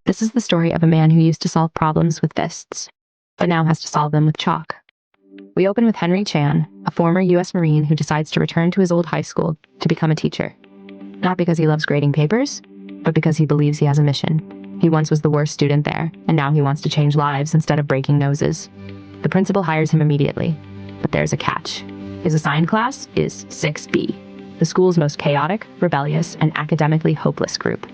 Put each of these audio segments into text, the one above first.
This is the story of a man who used to solve problems with fists, but now has to solve them with chalk. We open with Henry Chan, a former US Marine who decides to return to his old high school to become a teacher. Not because he loves grading papers, but because he believes he has a mission. He once was the worst student there, and now he wants to change lives instead of breaking noses. The principal hires him immediately, but there's a catch. His assigned class is 6B, the school's most chaotic, rebellious, and academically hopeless group.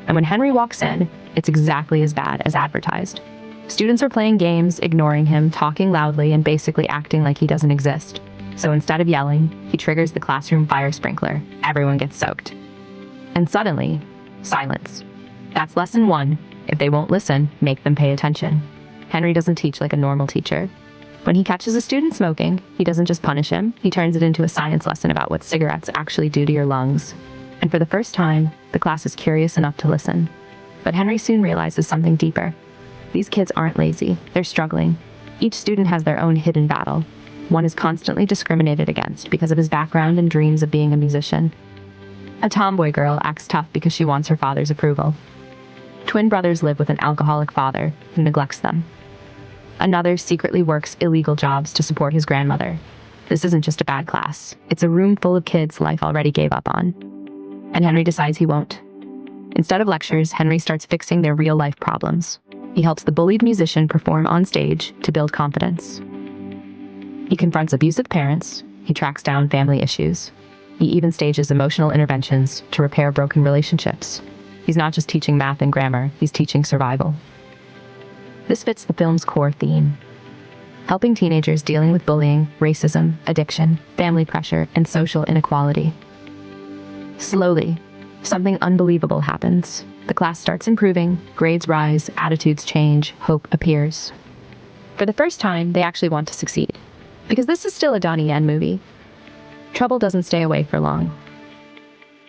And when Henry walks in, it's exactly as bad as advertised. Students are playing games, ignoring him, talking loudly, and basically acting like he doesn't exist. So instead of yelling, he triggers the classroom fire sprinkler. Everyone gets soaked. And suddenly, silence. That's lesson 1. If they won't listen, make them pay attention. Henry doesn't teach like a normal teacher. When he catches a student smoking, he doesn't just punish him, he turns it into a science lesson about what cigarettes actually do to your lungs. And for the first time, the class is curious enough to listen. But Henry soon realizes something deeper. These kids aren't lazy, they're struggling. Each student has their own hidden battle. One is constantly discriminated against because of his background and dreams of being a musician. A tomboy girl acts tough because she wants her father's approval. Twin brothers live with an alcoholic father who neglects them. Another secretly works illegal jobs to support his grandmother. This isn't just a bad class, it's a room full of kids life already gave up on. And Henry decides he won't. Instead of lectures, Henry starts fixing their real-life problems. He helps the bullied musician perform on stage to build confidence. He confronts abusive parents, he tracks down family issues. He even stages emotional interventions to repair broken relationships. He's not just teaching math and grammar, he's teaching survival. This fits the film's core theme. Helping teenagers dealing with bullying, racism, addiction, family pressure, and social inequality. Slowly, something unbelievable happens. The class starts improving, grades rise, attitudes change, hope appears. For the first time, they actually want to succeed. Because this is still a Donnie Yen movie. Trouble doesn't stay away for long.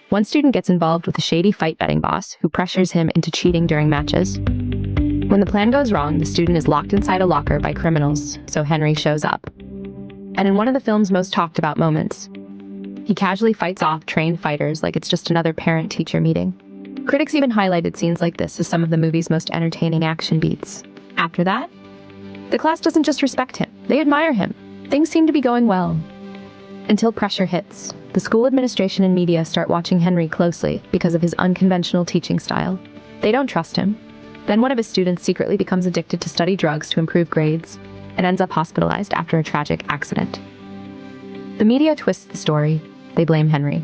One student gets involved with a shady fight betting boss who pressures him into cheating during matches. When the plan goes wrong, the student is locked inside a locker by criminals, so Henry shows up. And in one of the film's most talked about moments, he casually fights off trained fighters like it's just another parent-teacher meeting. Critics even highlighted scenes like this as some of the movie's most entertaining action beats. After that, the class doesn't just respect him, they admire him. Things seem to be going well. Until pressure hits. The school administration and media start watching Henry closely because of his unconventional teaching style. They don't trust him. Then one of his students secretly becomes addicted to study drugs to improve grades and ends up hospitalized after a tragic accident. The media twists the story. They blame Henry.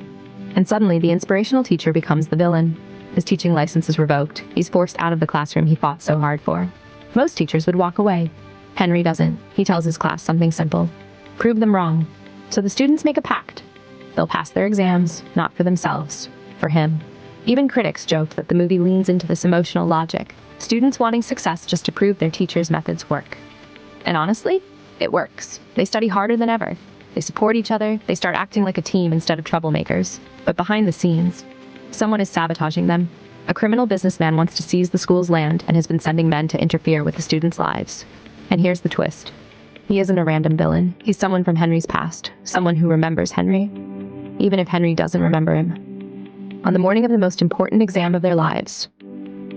And suddenly, the inspirational teacher becomes the villain. His teaching license is revoked. He's forced out of the classroom he fought so hard for. Most teachers would walk away. Henry doesn't. He tells his class something simple. Prove them wrong. So the students make a pact. They'll pass their exams, not for themselves, for him. Even critics joked that the movie leans into this emotional logic. Students wanting success just to prove their teachers' methods work. And honestly, it works. They study harder than ever. They support each other, they start acting like a team instead of troublemakers. But behind the scenes, someone is sabotaging them. A criminal businessman wants to seize the school's land and has been sending men to interfere with the students' lives. And here's the twist. He isn't a random villain. He's someone from Henry's past, someone who remembers Henry, even if Henry doesn't remember him. On the morning of the most important exam of their lives,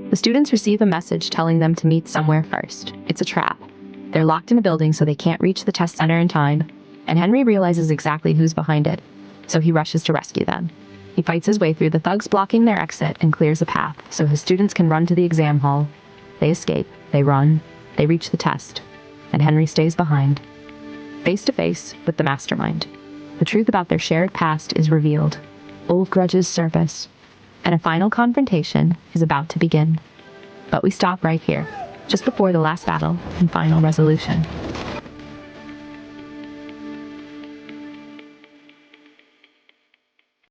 the students receive a message telling them to meet somewhere first. It's a trap. They're locked in a building so they can't reach the test center in time, and Henry realizes exactly who's behind it, so he rushes to rescue them. He fights his way through the thugs blocking their exit and clears a path so his students can run to the exam hall. They escape, they run, they reach the test, and Henry stays behind, face to face with the mastermind. The truth about their shared past is revealed. Old grudges surface, and a final confrontation is about to begin. But we stop right here, just before the last battle and final resolution.